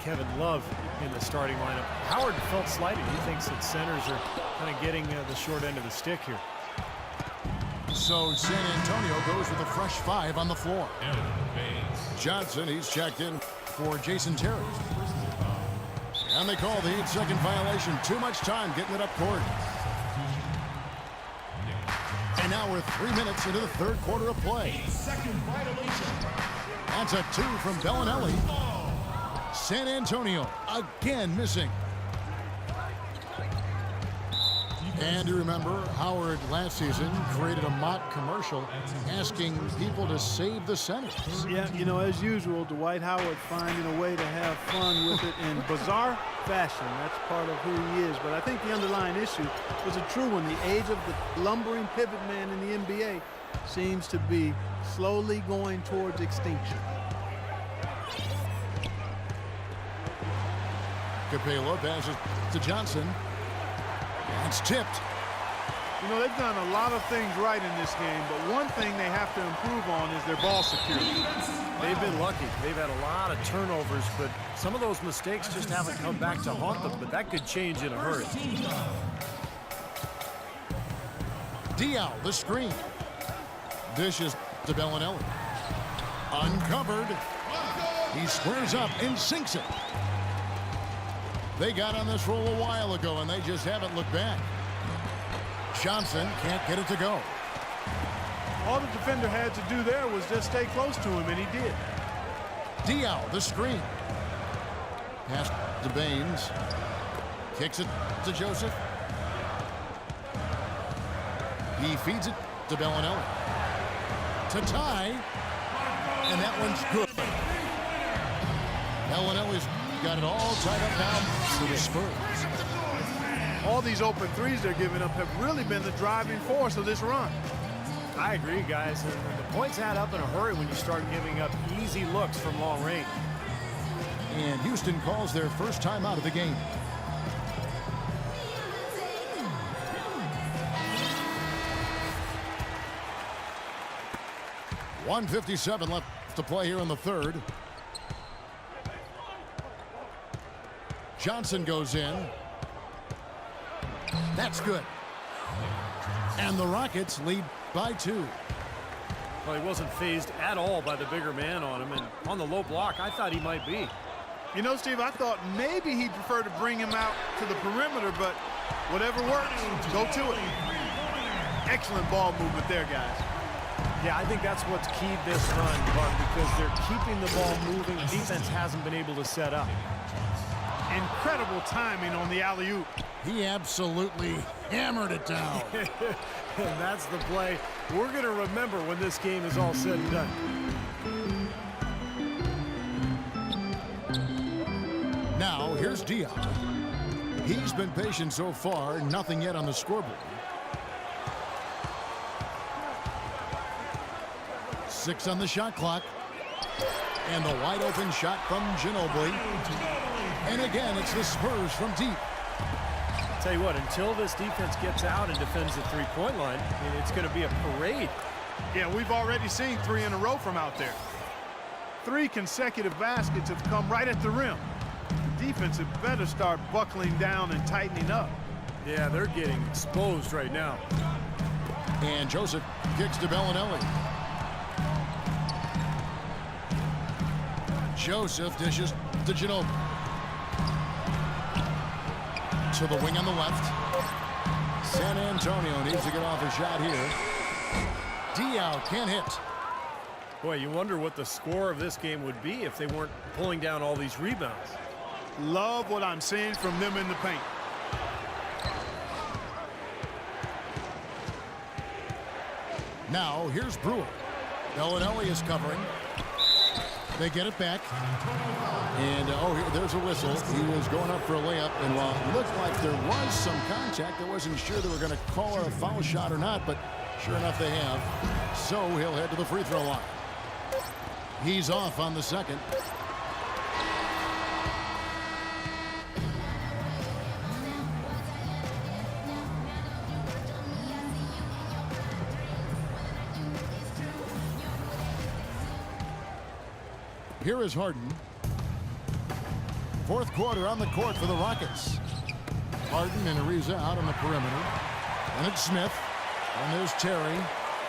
Kevin Love in the starting lineup. Howard felt slighted. He thinks that centers are kind of getting the short end of the stick here. So San Antonio goes with a fresh 5 on the floor. Johnson, he's checked in for Jason Terry. And they call the 8-second violation. Too much time getting it up court. And now we're 3 minutes into the third quarter of play. That's a 2 from Bellinelli. San Antonio again missing. And you remember Howard last season created a mock commercial asking people to save the centers. Yeah, you know, as usual, Dwight Howard finding a way to have fun with it in bizarre fashion. That's part of who he is. But I think the underlying issue was a true one. The age of the lumbering pivot man in the NBA seems to be slowly going towards extinction. Capello passes to Johnson. It's tipped. You know, they've done a lot of things right in this game, but one thing they have to improve on is their ball security. They've been lucky. They've had a lot of turnovers, but some of those mistakes just haven't come back to haunt them, but that could change in a hurry. Diaw, the screen. Dishes to Bellinelli. Uncovered. He squares up and sinks it. They got on this roll a while ago, and they just haven't looked back. Johnson can't get it to go. All the defender had to do there was just stay close to him, and he did. Diaw, the screen. Pass to Baines. Kicks it to Joseph. He feeds it to Bellinelli. To tie. And that one's good. Bellinelli's got it all tied up now for the Spurs. All these open threes they're giving up have really been the driving force of this run. I agree, guys. And the points add up in a hurry when you start giving up easy looks from long range. And Houston calls their first time out of the game. .157 left to play here in the third. Johnson goes in. That's good. And the Rockets lead by 2. Well, he wasn't phased at all by the bigger man on him, and on the low block, I thought he might be. You know, Steve, I thought maybe he'd prefer to bring him out to the perimeter, but whatever works, go to it. Excellent ball movement there, guys. Yeah, I think that's what's keyed this run, Buck, because they're keeping the ball moving. Defense hasn't been able to set up. Incredible timing on the alley-oop. He absolutely hammered it down. And that's the play we're going to remember when this game is all said and done. Now, here's Diaw. He's been patient so far, nothing yet on the scoreboard. 6 on the shot clock. And the wide open shot from Ginobili. And again, it's the Spurs from deep. Tell you what, until this defense gets out and defends the three-point line, I mean, it's going to be a parade. Yeah, we've already seen 3 in a row from out there. 3 consecutive baskets have come right at the rim. The defense had better start buckling down and tightening up. Yeah, they're getting exposed right now. And Joseph kicks to Bellinelli. Joseph dishes to Ginobili. To the wing on the left. San Antonio needs to get off a shot here. Diaw can't hit. Boy, you wonder what the score of this game would be if they weren't pulling down all these rebounds. Love what I'm seeing from them in the paint. Now, here's Brewer. Bellinelli is covering. They get it back. And, there's a whistle. He was going up for a layup. And while it looked like there was some contact, I wasn't sure they were going to call it a foul shot or not. But sure enough, they have. So he'll head to the free throw line. He's off on the second. Here is Harden. Fourth quarter on the court for the Rockets. Harden and Ariza out on the perimeter. And it's Smith. And there's Terry.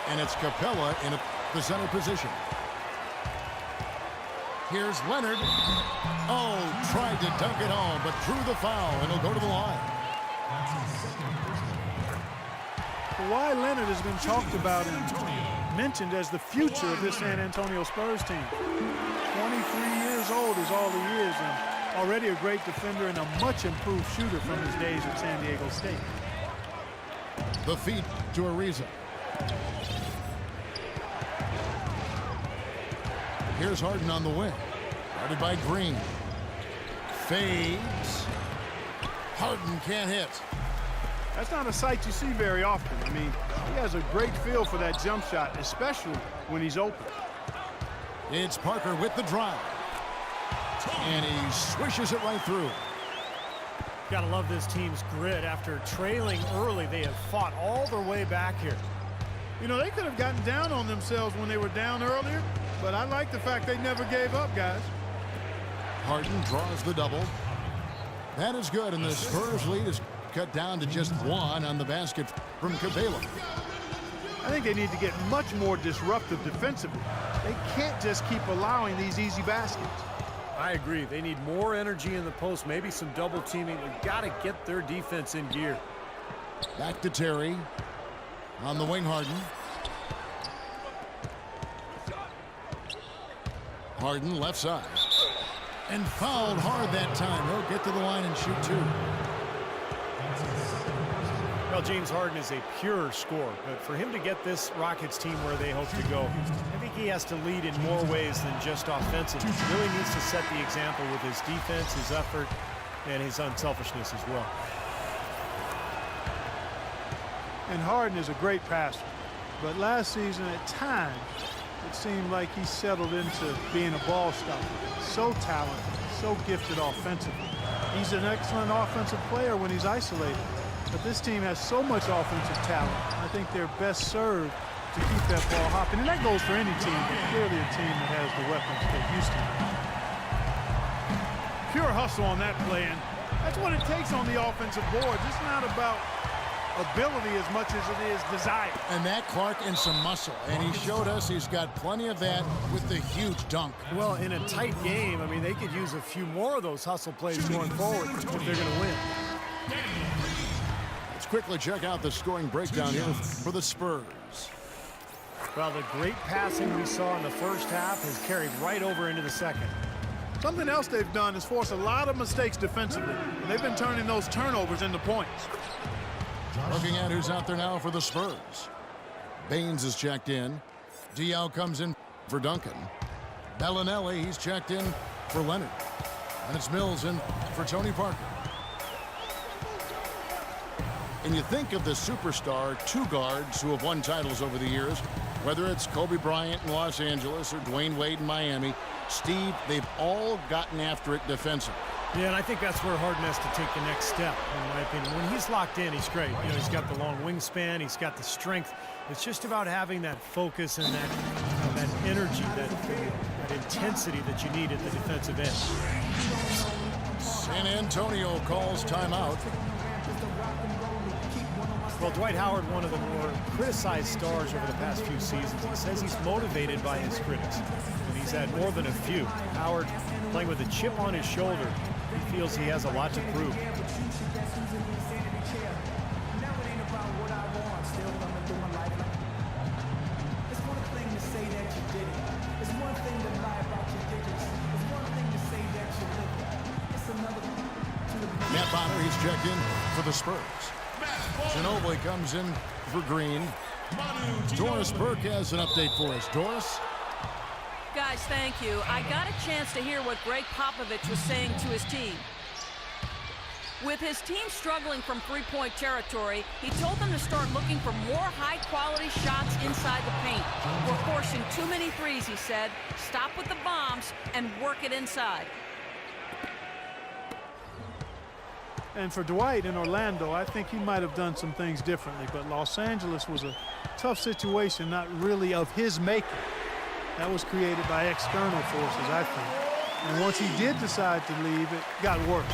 And it's Capella in the center position. Here's Leonard. Oh, tried to dunk it home, but drew the foul, and he'll go to the line. Kawhi Leonard has been talked about and mentioned as the future of this San Antonio Spurs team. 23 years old is all he is, and already a great defender and a much improved shooter from his days at San Diego State. The feed to Ariza. Here's Harden on the wing. Guarded by Green. Fades. Harden can't hit. That's not a sight you see very often. I mean, he has a great feel for that jump shot, especially when he's open. It's Parker with the drive. And he swishes it right through. Gotta love this team's grit. After trailing early, they have fought all their way back here. You know, they could have gotten down on themselves when they were down earlier, but I like the fact they never gave up, guys. Harden draws the double. That is good, and the Spurs lead is cut down to just one on the basket from Capella. I think they need to get much more disruptive defensively. They can't just keep allowing these easy baskets. I agree. They need more energy in the post, maybe some double teaming. They've got to get their defense in gear. Back to Terry. On the wing, Harden. Harden left side. And fouled hard that time. He'll get to the line and shoot two. Well, James Harden is a pure scorer, but for him to get this Rockets team where they hope to go, I think he has to lead in more ways than just offensive. He really needs to set the example with his defense, his effort, and his unselfishness as well. And Harden is a great passer, but last season at times it seemed like he settled into being a ball stopper. So talented, so gifted offensively. He's an excellent offensive player when he's isolated, but this team has so much offensive talent. I think they're best served to keep that ball hopping, and that goes for any team, but clearly a team that has the weapons that Houston. Pure hustle on that play, and that's what it takes on the offensive boards. It's not about ability as much as it is desire. And that, Clark, and some muscle. And he showed us he's got plenty of that with the huge dunk. Well, in a tight game, I mean, they could use a few more of those hustle plays going forward if they're going to win. Let's quickly check out the scoring breakdown here for the Spurs. Well, the great passing we saw in the first half has carried right over into the second. Something else they've done is force a lot of mistakes defensively. And they've been turning those turnovers into points. Looking at who's out there now for the Spurs. Baines is checked in. Diaw comes in for Duncan. Bellinelli, he's checked in for Leonard. And it's Mills in for Tony Parker. And you think of the superstar two guards who have won titles over the years, whether it's Kobe Bryant in Los Angeles or Dwayne Wade in Miami, Steve, they've all gotten after it defensively. Yeah, and I think that's where Harden has to take the next step, in my opinion. When he's locked in, he's great. You know, he's got the long wingspan, he's got the strength. It's just about having that focus and that energy, that intensity that you need at the defensive end. San Antonio calls timeout. Well, Dwight Howard, one of the more criticized stars over the past few seasons, he says he's motivated by his critics, and he's had more than a few. Howard, playing with a chip on his shoulder, he feels he has a lot to prove. Matt Bonner, he's checked in for the Spurs. Ginobili comes in for Green. Doris Burke has an update for us. Doris? Guys, thank you. I got a chance to hear what Greg Popovich was saying to his team. With his team struggling from three-point territory, he told them to start looking for more high-quality shots inside the paint. We're forcing too many threes, he said. Stop with the bombs and work it inside. And for Dwight in Orlando, I think he might have done some things differently, but Los Angeles was a tough situation, not really of his making. That was created by external forces, I think. And once he did decide to leave, it got worse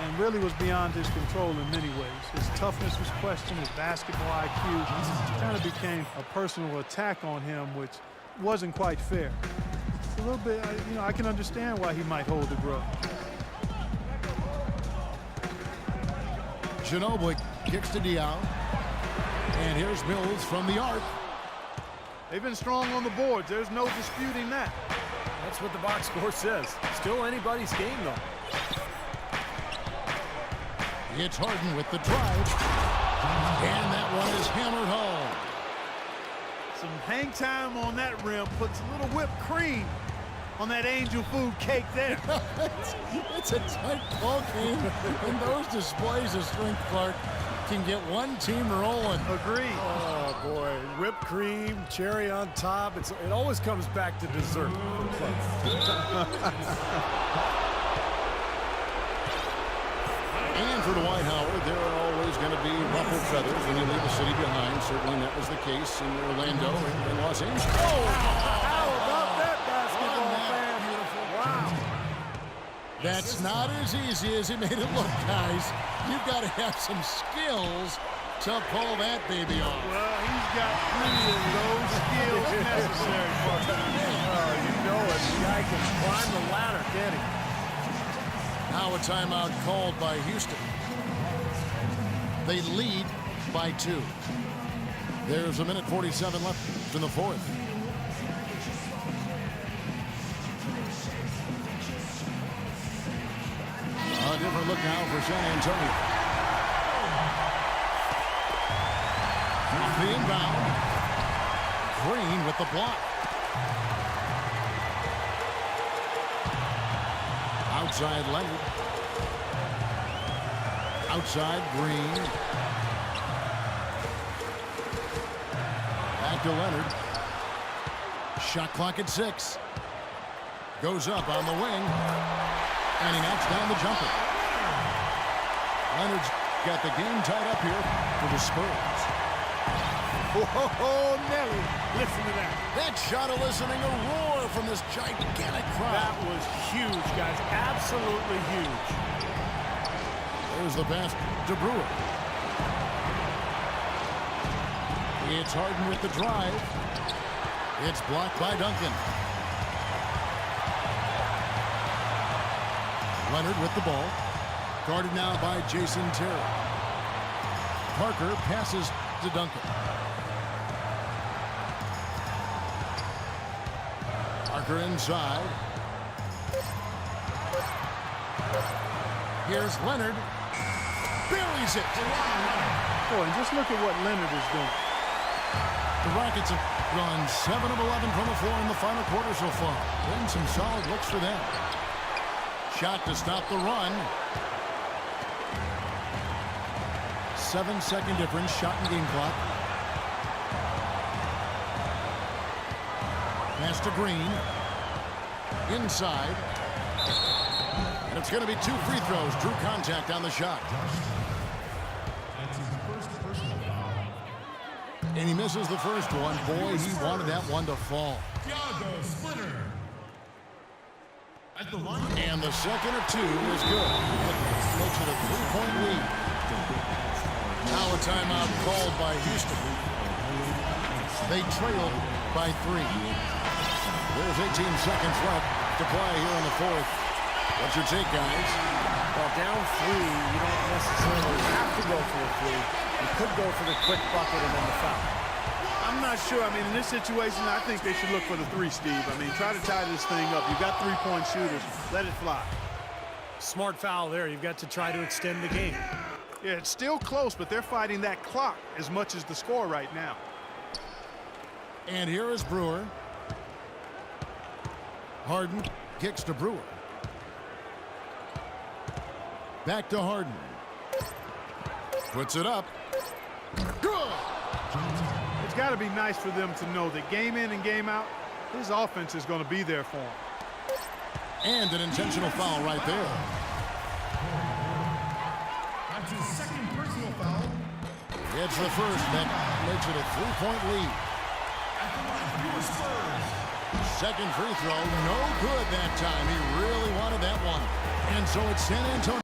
and really was beyond his control in many ways. His toughness was questioned, his basketball IQ kind of became a personal attack on him, which wasn't quite fair. It's a little bit, I can understand why he might hold the grudge. Ginobili kicks to Diaw. And here's Mills from the arc. They've been strong on the boards. There's no disputing that. That's what the box score says. Still anybody's game, though. It's Harden with the drive. And that one is hammered home. Some hang time on that rim puts a little whipped cream on that angel food cake there. It's a tight ball game, and those displays of strength, Clark, can get one team rolling. Agreed. Oh, boy. Whipped cream, cherry on top. It always comes back to dessert. And for Dwight Howard, there are always going to be ruffled feathers when you leave the city behind. Certainly that was the case in Orlando and Los Angeles. Oh, how about that basketball fan? Wow. That's not as easy as he made it look, guys. You've got to have some skills to pull that baby off. Well, he's got plenty of those skills necessary for that. Oh, you know it. The guy can climb the ladder, can't he? Now a timeout called by Houston. They lead by 2. There's 1:47 left in the fourth. A different look now for San Antonio. Off the inbound. Green with the block. Outside Leonard. Outside Green. Back to Leonard. Shot clock at 6. Goes up on the wing. And he knocks down the jumper. Leonard's got the game tied up here for the Spurs. Oh, Nelly, listen to that. That shot eliciting a roar from this gigantic crowd. That was huge, guys. Absolutely huge. There's the pass to Brewer. It's Harden with the drive. It's blocked by Duncan. Leonard with the ball. Guarded now by Jason Terry. Parker passes to Duncan. Parker inside. Here's Leonard. Buries it. Boy, and just look at what Leonard is doing. The Rockets have gone 7 of 11 from the floor in the final quarter so far. Been some solid looks for them. Shot to stop the run. 7-second difference, shot and game clock. Pass to Green. Inside. And it's going to be 2 free throws. Drew contact on the shot. And he misses the first one. Boy, he wanted that one to fall. And the second of 2 is good. Makes it a 3-point lead. Now a timeout called by Houston. They trailed by 3. There's 18 seconds left to play here in the fourth. What's your take, guys? Well, down 3, you don't necessarily have to go for a 3. You could go for the quick bucket and then the foul. I'm not sure. I mean, in this situation, I think they should look for the 3, Steve. I mean, try to tie this thing up. You've got 3-point shooters. Let it fly. Smart foul there. You've got to try to extend the game. Yeah, it's still close, but they're fighting that clock as much as the score right now. And here is Brewer. Harden kicks to Brewer. Back to Harden. Puts it up. Good! It's got to be nice for them to know that game in and game out, his offense is going to be there for him. And an intentional foul right there. That's his second personal foul. It's the first that makes it a 3-point lead. At the line for your Spurs, Second free throw, no good that time. He really wanted that one. And so it's San Antonio.